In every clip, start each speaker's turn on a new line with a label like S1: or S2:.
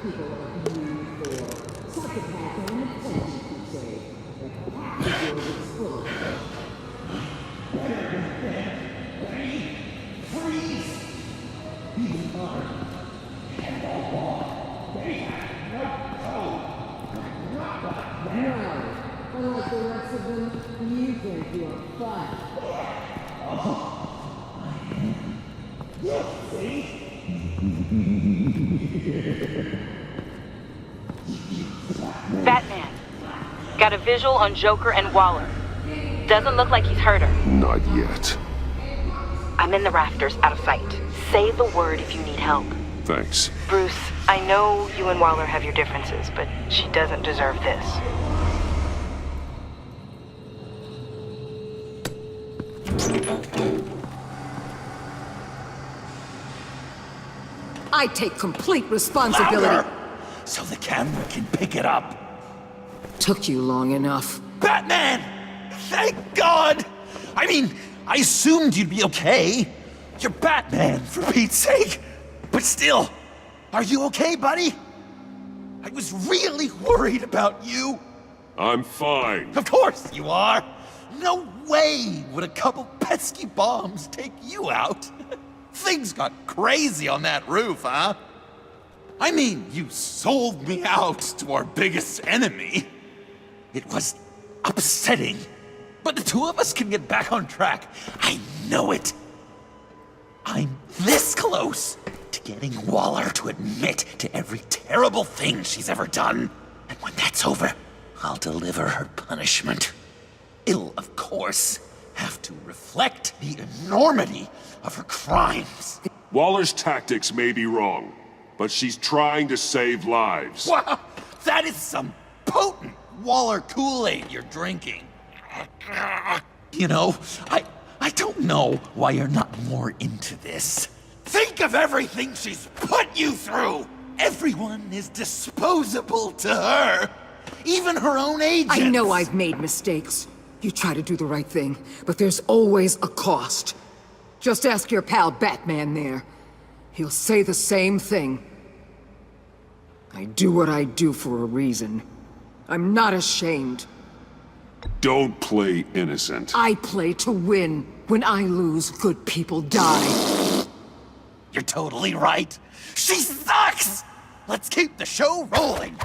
S1: people abuse or psychopath and attention, you say. The capacity is full.
S2: Freeze! You are and the law. They have no code.
S1: No, unlike the rest of them, you think you're fun.
S3: Batman. Got a visual on Joker and Waller. Doesn't look like he's hurt her.
S4: Not yet.
S3: I'm in the rafters, out of sight. Say the word if you need help.
S4: Thanks.
S3: Bruce, I know you and Waller have your differences, but she doesn't deserve this.
S1: I take complete responsibility.
S2: Louder! So the camera can pick it up.
S1: Took you long enough.
S2: Batman! Thank God! I mean, I assumed you'd be okay. You're Batman, for Pete's sake. But still, are you okay, buddy? I was really worried about you.
S4: I'm fine.
S2: Of course you are. No way would a couple pesky bombs take you out. Things got crazy on that roof, huh? I mean, you sold me out to our biggest enemy. It was upsetting, but the two of us can get back on track. I know it. I'm this close to getting Waller to admit to every terrible thing she's ever done. And when that's over, I'll deliver her punishment. It'll, of course, have to reflect the enormity of her crimes.
S4: Waller's tactics may be wrong, but she's trying to save lives.
S2: Wow, that is some potent Waller Kool-Aid you're drinking. You know, I don't know why you're not more into this. Think of everything she's put you through! Everyone is disposable to her. Even her own agents.
S1: I know I've made mistakes. You try to do the right thing, but there's always a cost. Just ask your pal Batman there. He'll say the same thing. I do what I do for a reason. I'm not ashamed.
S4: Don't play innocent.
S1: I play to win. When I lose, good people die.
S2: You're totally right. She sucks! Let's keep the show rolling.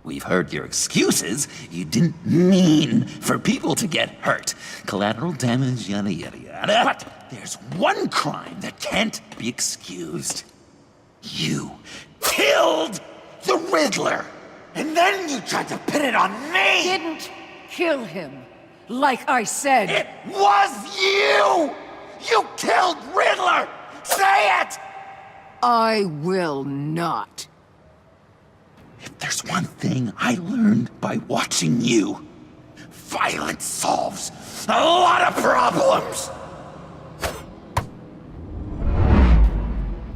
S2: We've heard your excuses. You didn't mean for people to get hurt. Collateral damage, yada yada yada. But there's one crime that can't be excused. You killed the Riddler! And then you tried to pin it on me!
S1: Didn't kill him, like I said.
S2: It was you! You killed Riddler! Say it!
S1: I will not.
S2: If there's one thing I learned by watching you, violence solves a lot of problems!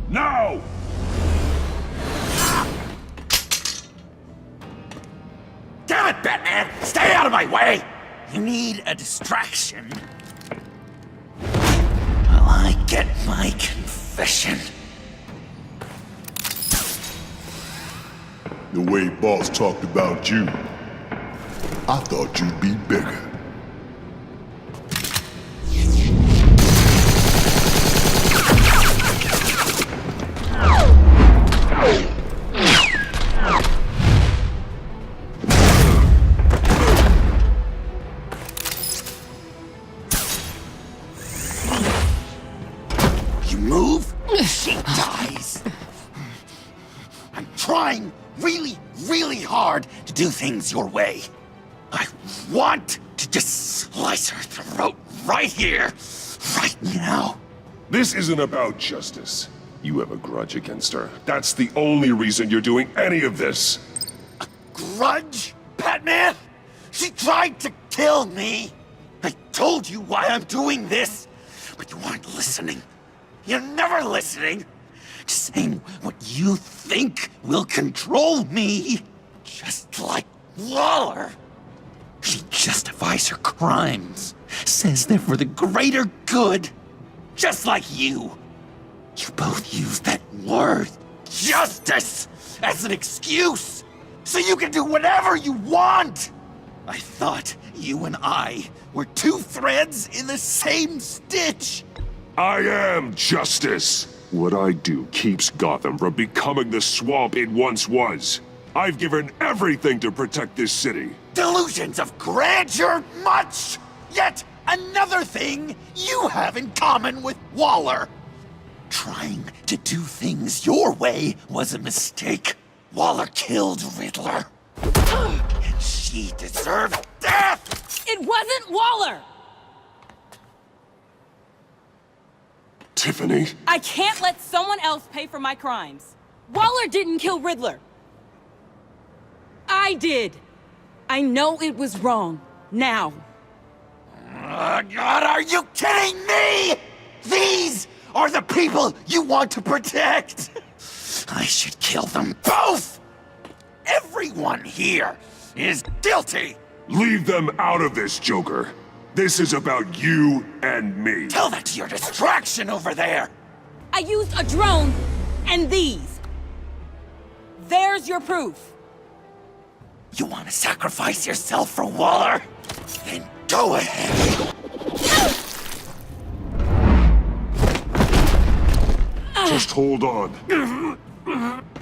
S4: No!
S2: Damn it, Batman! Stay out of my way! You need a distraction. While I get my confession.
S5: The way Boss talked about you, I thought you'd be bigger.
S2: You move, she dies. I'm trying really, really hard to do things your way. I want to just slice her throat right here, right now.
S4: This isn't about justice. You have a grudge against her. That's the only reason you're doing any of this.
S2: Grudge, Batman? She tried to kill me. I told you why I'm doing this, but you aren't listening. You're never listening. Just saying what you think will control me. Just like Waller. She justifies her crimes. Says they're for the greater good. Just like you. You both use that word, justice as an excuse so you can do whatever you want. I thought you and I were two threads in the same stitch.
S4: I am justice. What I do keeps Gotham from becoming the swamp it once was. I've given everything to protect this city.
S2: Delusions of grandeur much! Yet another thing you have in common with Waller. Trying to do things your way was a mistake. Waller killed Riddler. And she deserved death!
S3: It wasn't Waller!
S4: Tiffany?
S3: I can't let someone else pay for my crimes. Waller didn't kill Riddler. I did. I know it was wrong. Now.
S2: God, are you kidding me? These are the people you want to protect. I should kill them both. Everyone here is guilty.
S4: Leave them out of this, Joker. This is about you and me.
S2: Tell that to your distraction over there.
S3: I used a drone and these. There's your proof.
S2: You want to sacrifice yourself for Waller? Then go ahead.
S4: Just hold on.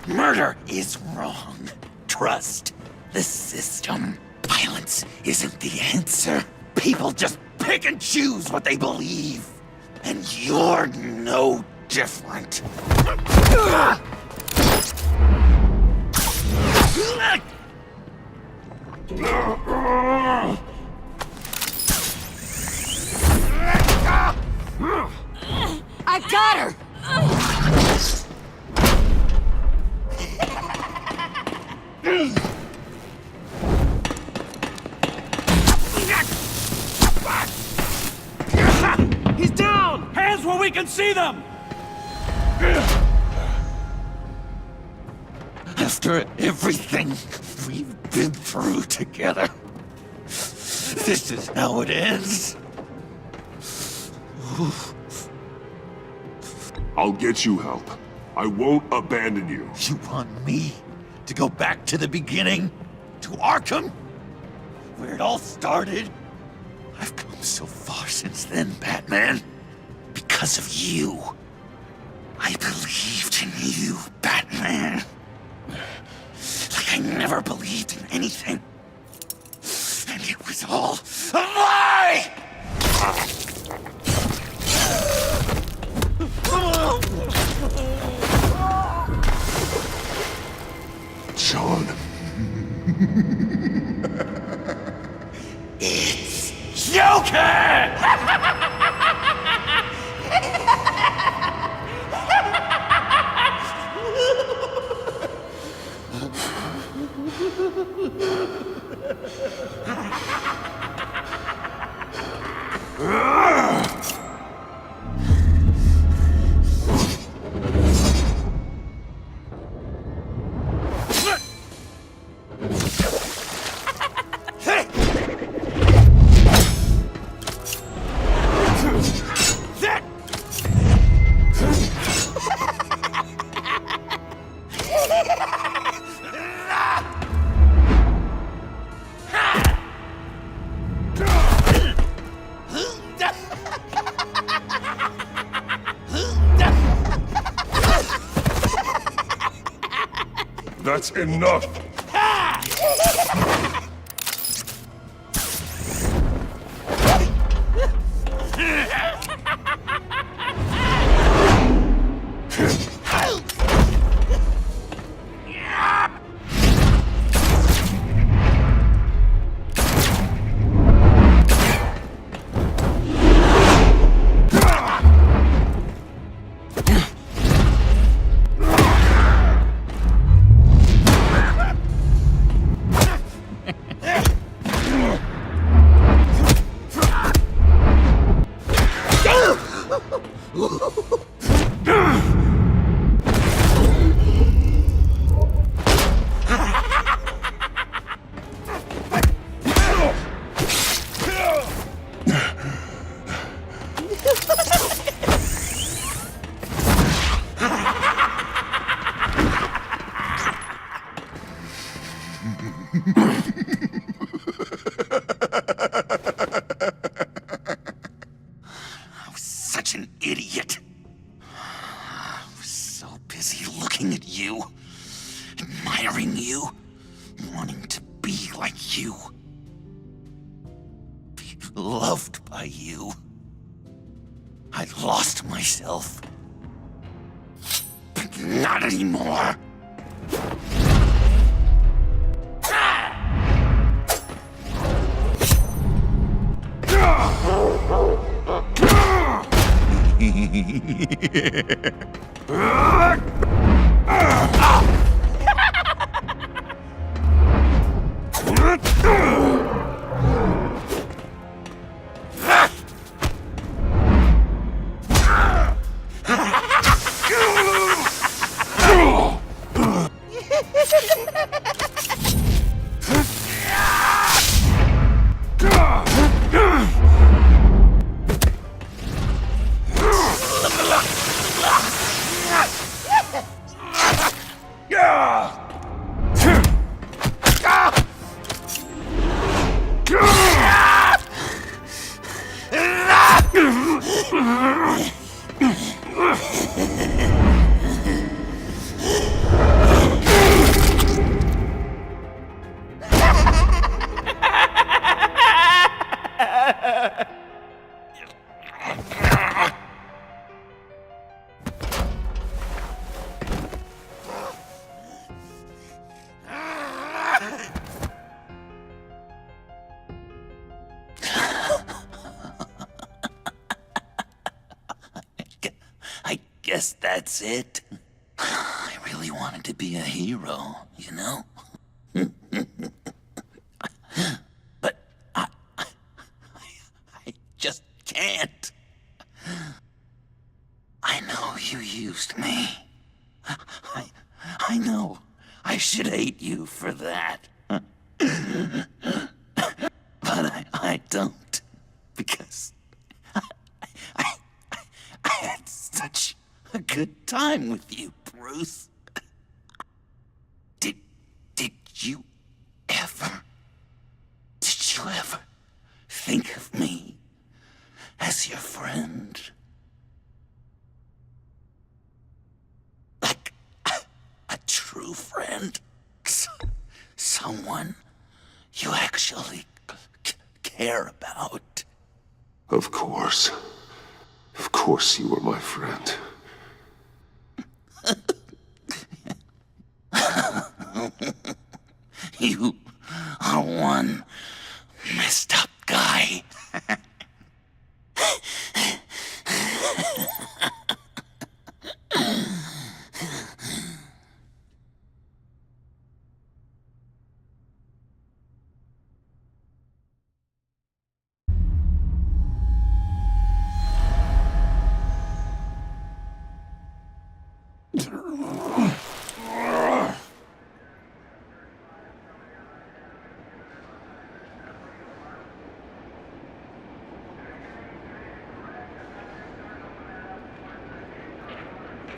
S2: Murder is wrong. Trust the system. Violence isn't the answer. People just pick and choose what they believe. And you're no different.
S1: I got her!
S6: He's down! Hands where we can see them!
S2: After everything we've been through together, this is how it ends.
S4: I'll get you help. I won't abandon you.
S2: You want me to go back to the beginning? To Arkham? Where it all started? I've come so far since then, Batman. Because of you. I believed in you, Batman. Like I never believed in anything. And it was all a lie!
S4: John.
S2: It's Joker!
S4: That's enough.
S2: looking at you, admiring you, wanting to be like you, be loved by you. I lost myself, but not anymore. I guess that's it. I really wanted to be a hero, you know? But I just can't. I know you used me. I know I should hate you for that. But I don't. Because I had such a good time with you, Bruce. Did you ever think of me as your friend? Like a true friend? Someone you actually care about?
S4: Of course. Of course you were my friend.
S2: You are one messed up guy.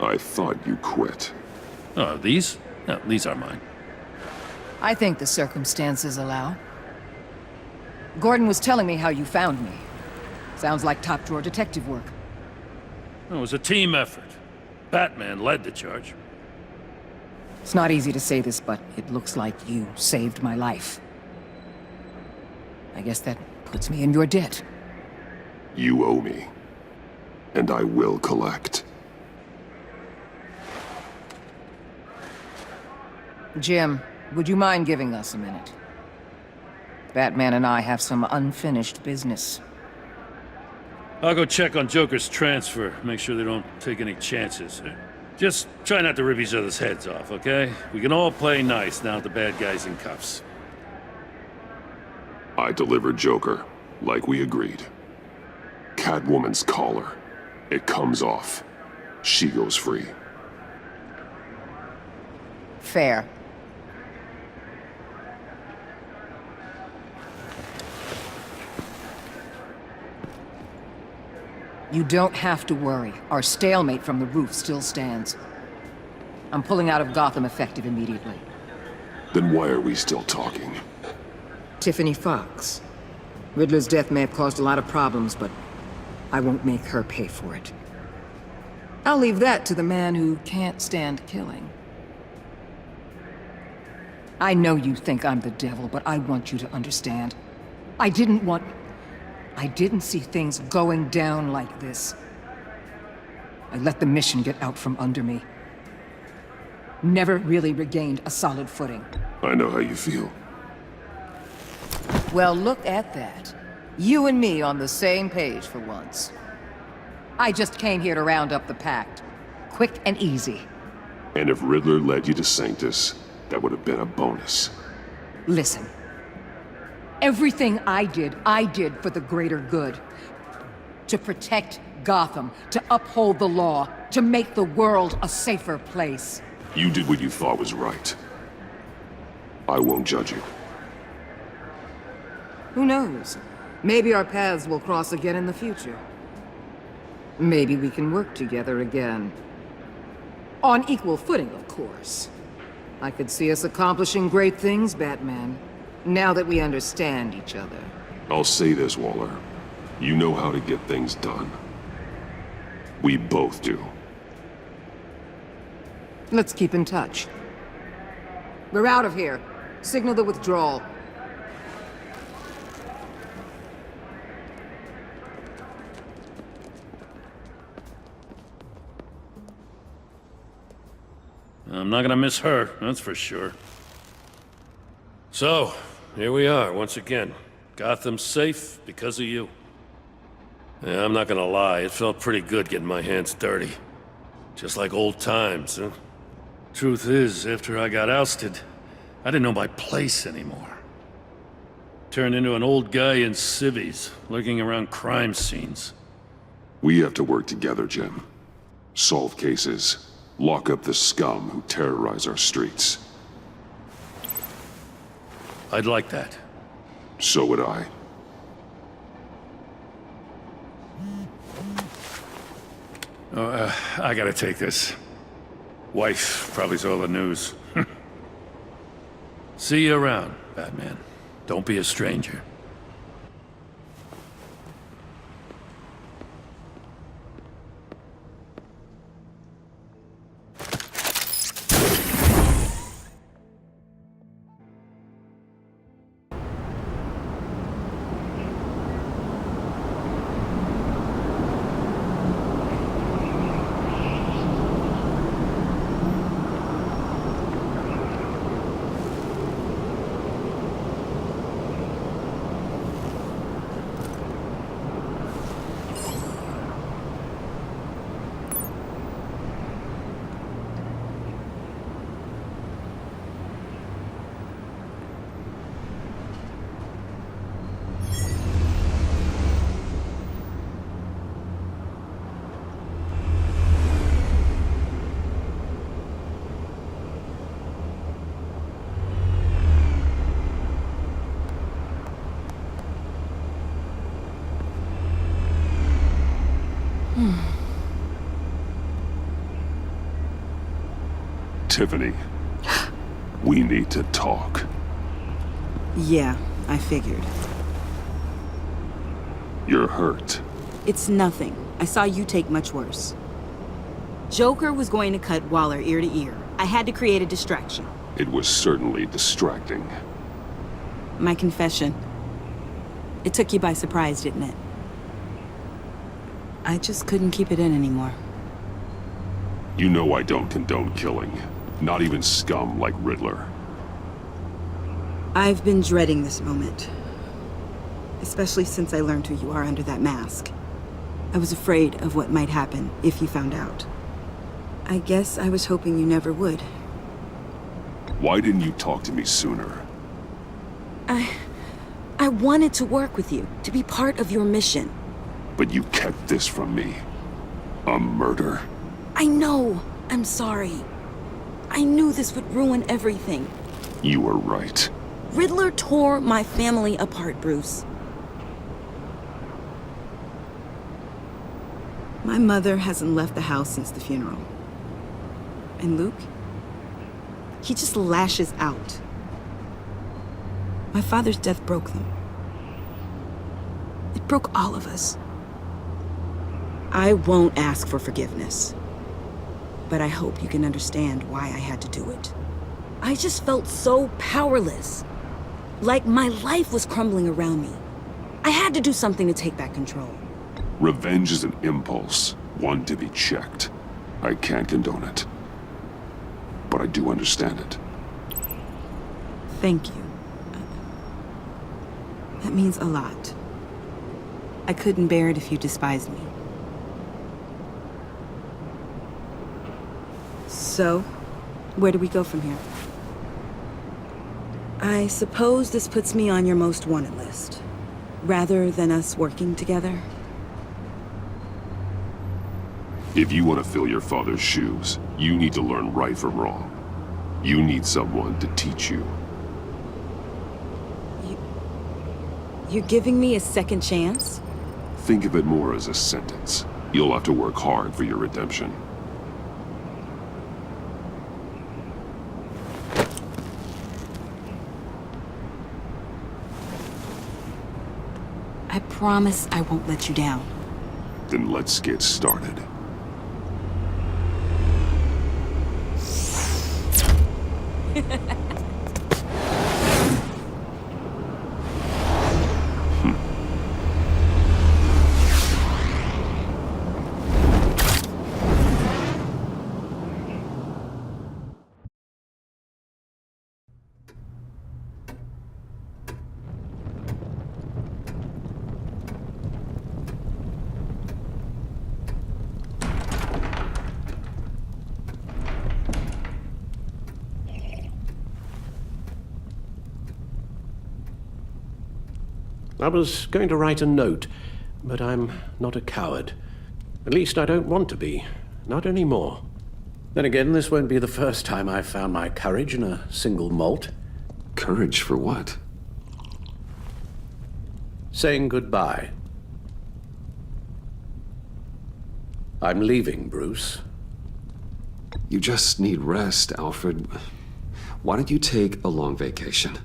S4: I thought you quit.
S6: Oh, these? No, these are mine.
S1: I think the circumstances allow. Gordon was telling me how you found me. Sounds like top-drawer detective work.
S6: It was a team effort. Batman led the charge.
S1: It's not easy to say this, but it looks like you saved my life. I guess that puts me in your debt.
S4: You owe me. And I will collect.
S1: Jim, would you mind giving us a minute? Batman and I have some unfinished business.
S6: I'll go check on Joker's transfer, make sure they don't take any chances. Just try not to rip each other's heads off, okay? We can all play nice now that the bad guy's in cuffs.
S4: I delivered Joker, like we agreed. Catwoman's collar. It comes off. She goes free.
S1: Fair. You don't have to worry. Our stalemate from the roof still stands. I'm pulling out of Gotham effective immediately.
S4: Then why are we still talking?
S1: Tiffany Fox. Riddler's death may have caused a lot of problems, but I won't make her pay for it. I'll leave that to the man who can't stand killing. I know you think I'm the devil, but I want you to understand. I didn't see things going down like this. I let the mission get out from under me. Never really regained a solid footing.
S4: I know how you feel.
S1: Well, look at that. You and me on the same page for once. I just came here to round up the Pact. Quick and easy.
S4: And if Riddler led you to Sanctus, that would have been a bonus.
S1: Listen. Everything I did for the greater good. To protect Gotham, to uphold the law, to make the world a safer place.
S4: You did what you thought was right. I won't judge you.
S1: Who knows? Maybe our paths will cross again in the future. Maybe we can work together again. On equal footing, of course. I could see us accomplishing great things, Batman. Now that we understand each other.
S4: I'll say this, Waller. You know how to get things done. We both do.
S1: Let's keep in touch. We're out of here. Signal the withdrawal.
S6: I'm not gonna miss her, that's for sure. So, here we are, once again. Gotham's safe because of you. Yeah, I'm not gonna lie, it felt pretty good getting my hands dirty. Just like old times, huh? Truth is, after I got ousted, I didn't know my place anymore. Turned into an old guy in civvies, lurking around crime scenes.
S4: We have to work together, Jim. Solve cases. Lock up the scum who terrorize our streets.
S6: I'd like that.
S4: So would I.
S6: I gotta take this. Wife probably saw the news. See you around, Batman. Don't be a stranger.
S4: Tiffany, we need to talk.
S7: Yeah, I figured.
S4: You're hurt.
S7: It's nothing. I saw you take much worse. Joker was going to cut Waller ear to ear. I had to create a distraction.
S4: It was certainly distracting.
S7: My confession. It took you by surprise, didn't it? I just couldn't keep it in anymore.
S4: You know I don't condone killing. Not even scum like Riddler.
S7: I've been dreading this moment. Especially since I learned who you are under that mask. I was afraid of what might happen if you found out. I guess I was hoping you never would.
S4: Why didn't you talk to me sooner?
S7: I wanted to work with you, to be part of your mission.
S4: But you kept this from me. A murder?
S7: I know. I'm sorry. I knew this would ruin everything.
S4: You were right.
S7: Riddler tore my family apart, Bruce. My mother hasn't left the house since the funeral. And Luke? He just lashes out. My father's death broke them. It broke all of us. I won't ask for forgiveness. but I hope you can understand why I had to do it. I just felt so powerless. Like my life was crumbling around me. I had to do something to take back control.
S4: Revenge is an impulse, one to be checked. I can't condone it. But I do understand it.
S7: Thank you. That means a lot. I couldn't bear it if you despised me. So, where do we go from here? I suppose this puts me on your most wanted list, rather than us working together.
S4: If you want to fill your father's shoes, you need to learn right from wrong. You need someone to teach you.
S7: You're giving me a second chance?
S4: Think of it more as a sentence. You'll have to work hard for your redemption.
S7: I promise I won't let you down.
S4: Then let's get started.
S8: I was going to write a note, but I'm not a coward. At least I don't want to be. Not anymore. Then again, this won't be the first time I've found my courage in a single malt.
S9: Courage for what?
S8: Saying goodbye. I'm leaving, Bruce.
S9: You just need rest, Alfred. Why don't you take a long vacation?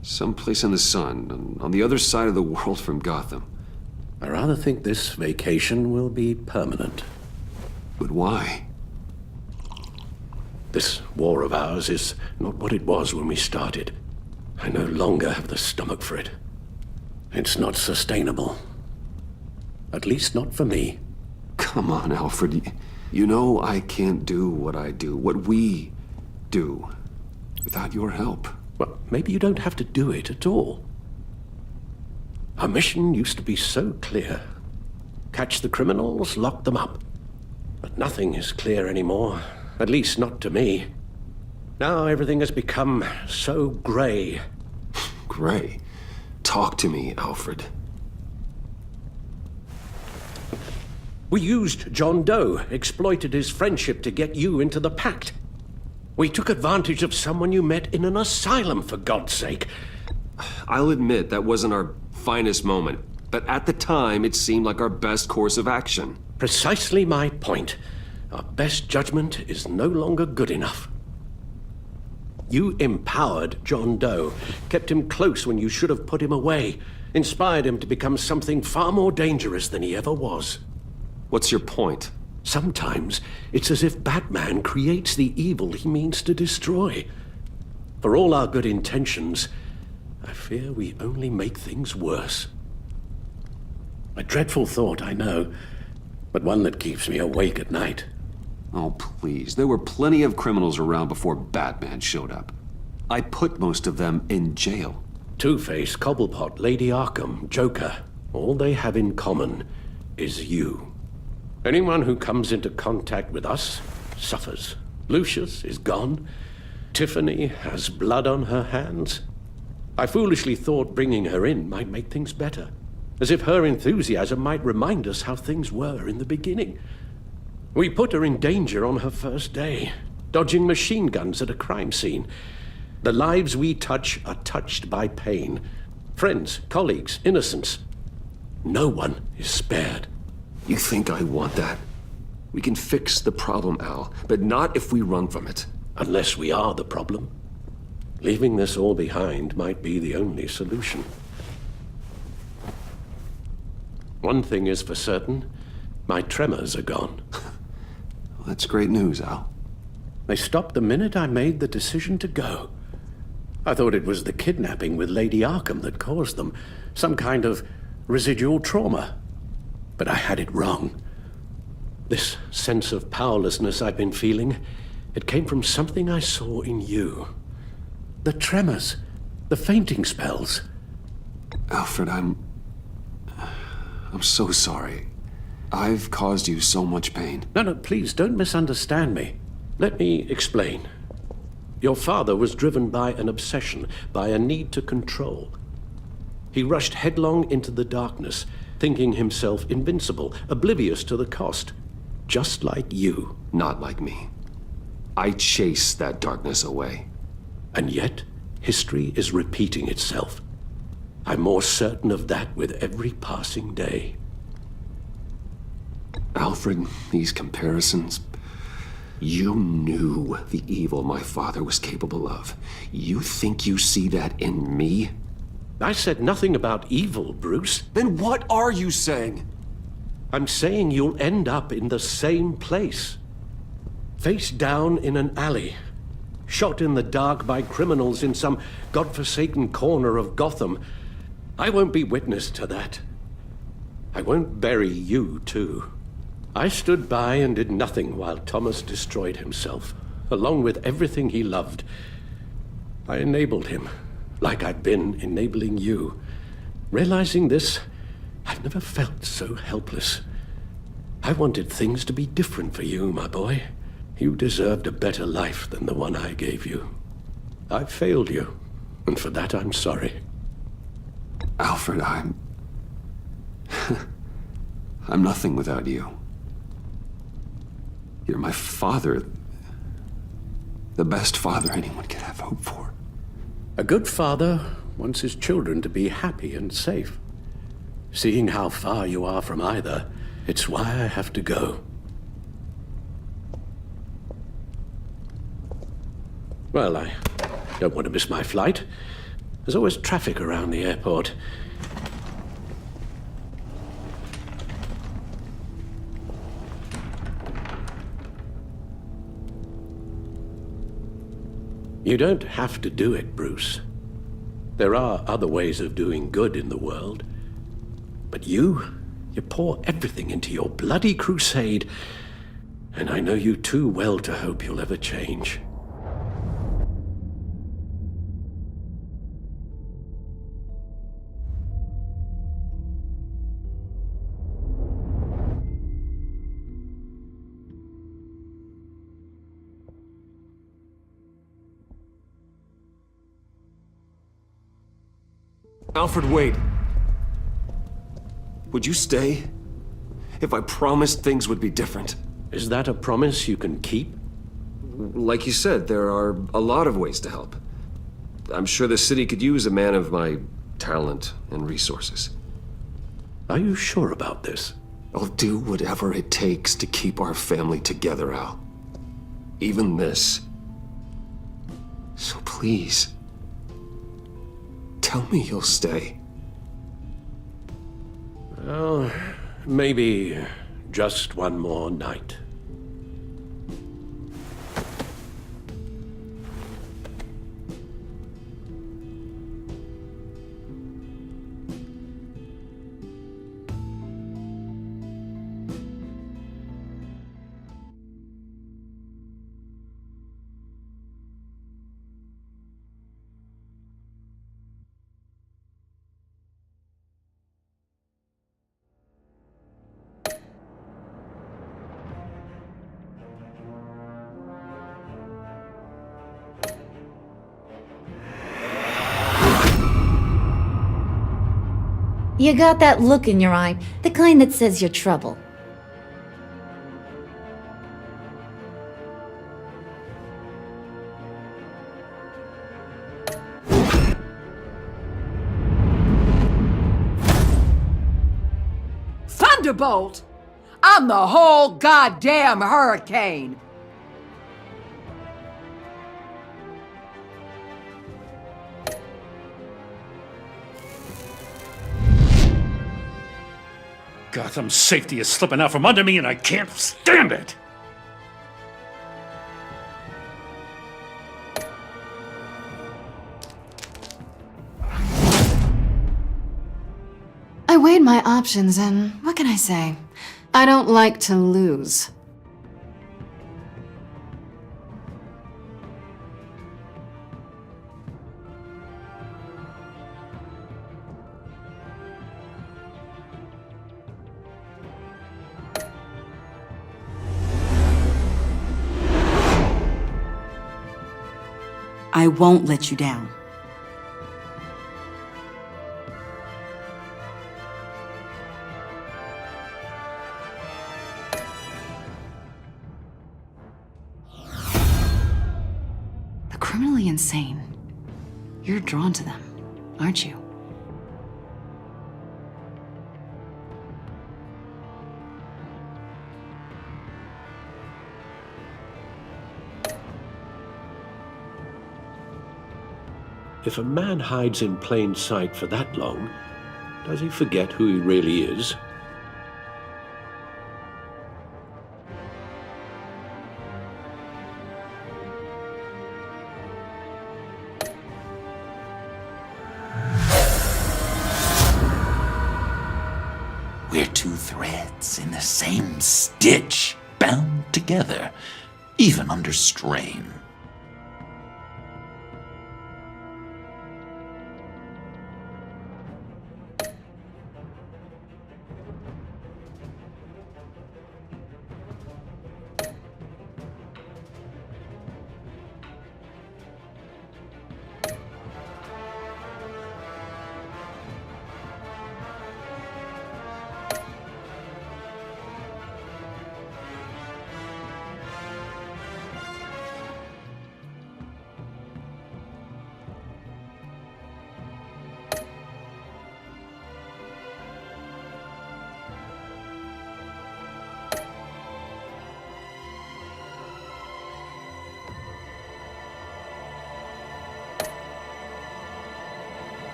S9: Someplace in the sun, on the other side of the world from Gotham.
S8: I rather think this vacation will be permanent.
S9: But why?
S8: This war of ours is not what it was when we started. I no longer have the stomach for it. It's not sustainable. At least not for me.
S9: Come on, Alfred. You know I can't do what I do, what we do, without your help.
S8: Well, maybe you don't have to do it at all. Our mission used to be so clear. Catch the criminals, lock them up. But nothing is clear anymore, at least not to me. Now everything has become so gray.
S9: Gray? Talk to me, Alfred.
S8: We used John Doe, exploited his friendship to get you into the pact. We took advantage of someone you met in an asylum, for God's sake.
S9: I'll admit that wasn't our finest moment, but at the time it seemed like our best course of action.
S8: Precisely my point. Our best judgment is no longer good enough. You empowered John Doe, kept him close when you should have put him away, inspired him to become something far more dangerous than he ever was.
S9: What's your point?
S8: Sometimes it's as if Batman creates the evil he means to destroy. For all our good intentions, I fear we only make things worse. A dreadful thought, I know, but one that keeps me awake at night.
S9: Oh, please. There were plenty of criminals around before Batman showed up. I put most of them in jail.
S8: Two-Face, Cobblepot, Lady Arkham, Joker, all they have in common is you. Anyone who comes into contact with us suffers. Lucius is gone. Tiffany has blood on her hands. I foolishly thought bringing her in might make things better, as if her enthusiasm might remind us how things were in the beginning. We put her in danger on her first day, dodging machine guns at a crime scene. The lives we touch are touched by pain. Friends, colleagues, innocents. No one is spared.
S9: You think I want that? We can fix the problem, Al, but not if we run from it.
S8: Unless we are the problem. Leaving this all behind might be the only solution. One thing is for certain, my tremors are gone.
S9: that's great news, Al.
S8: They stopped the minute I made the decision to go. I thought it was the kidnapping with Lady Arkham that caused them. Some kind of residual trauma. But I had it wrong. This sense of powerlessness I've been feeling, it came from something I saw in you. The tremors, the fainting spells.
S9: Alfred, I'm so sorry. I've caused you so much pain.
S8: No, please don't misunderstand me. Let me explain. Your father was driven by an obsession, by a need to control. He rushed headlong into the darkness, thinking himself invincible, oblivious to the cost. Just like you.
S9: Not like me. I chased that darkness away.
S8: And yet, history is repeating itself. I'm more certain of that with every passing day.
S9: Alfred, these comparisons... You knew the evil my father was capable of. You think you see that in me?
S8: I said nothing about evil, Bruce.
S9: Then what are you saying?
S8: I'm saying you'll end up in the same place. Face down in an alley. Shot in the dark by criminals in some godforsaken corner of Gotham. I won't be witness to that. I won't bury you, too. I stood by and did nothing while Thomas destroyed himself, along with everything he loved. I enabled him, like I'd been enabling you. Realizing this, I've never felt so helpless. I wanted things to be different for you, my boy. You deserved a better life than the one I gave you. I failed you, and for that I'm sorry.
S9: Alfred, I'm nothing without you. You're my father. The best father anyone could have hope for.
S8: A good father wants his children to be happy and safe. Seeing how far you are from either, it's why I have to go. Well, I don't want to miss my flight. There's always traffic around the airport. You don't have to do it, Bruce. There are other ways of doing good in the world. But you pour everything into your bloody crusade, and I know you too well to hope you'll ever change.
S9: Alfred, wait. Would you stay? If I promised things would be different.
S8: Is that a promise you can keep?
S9: Like you said, there are a lot of ways to help. I'm sure the city could use a man of my talent and resources.
S8: Are you sure about this?
S9: I'll do whatever it takes to keep our family together, Al. Even this. So please, tell me you'll stay.
S8: Well, maybe just one more night.
S10: You got that look in your eye, the kind that says you're trouble.
S1: Thunderbolt! I'm the whole goddamn hurricane!
S6: Gotham's safety is slipping out from under me and I can't stand it!
S11: weighed my options, and what can I say? I don't like to lose.
S7: I won't let you down.
S11: The criminally insane. You're drawn to them, aren't you?
S8: If a man hides in plain sight for that long, does he forget who he really is?
S2: We're two threads in the same stitch, bound together, even under strain.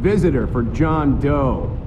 S12: Visitor for John Doe.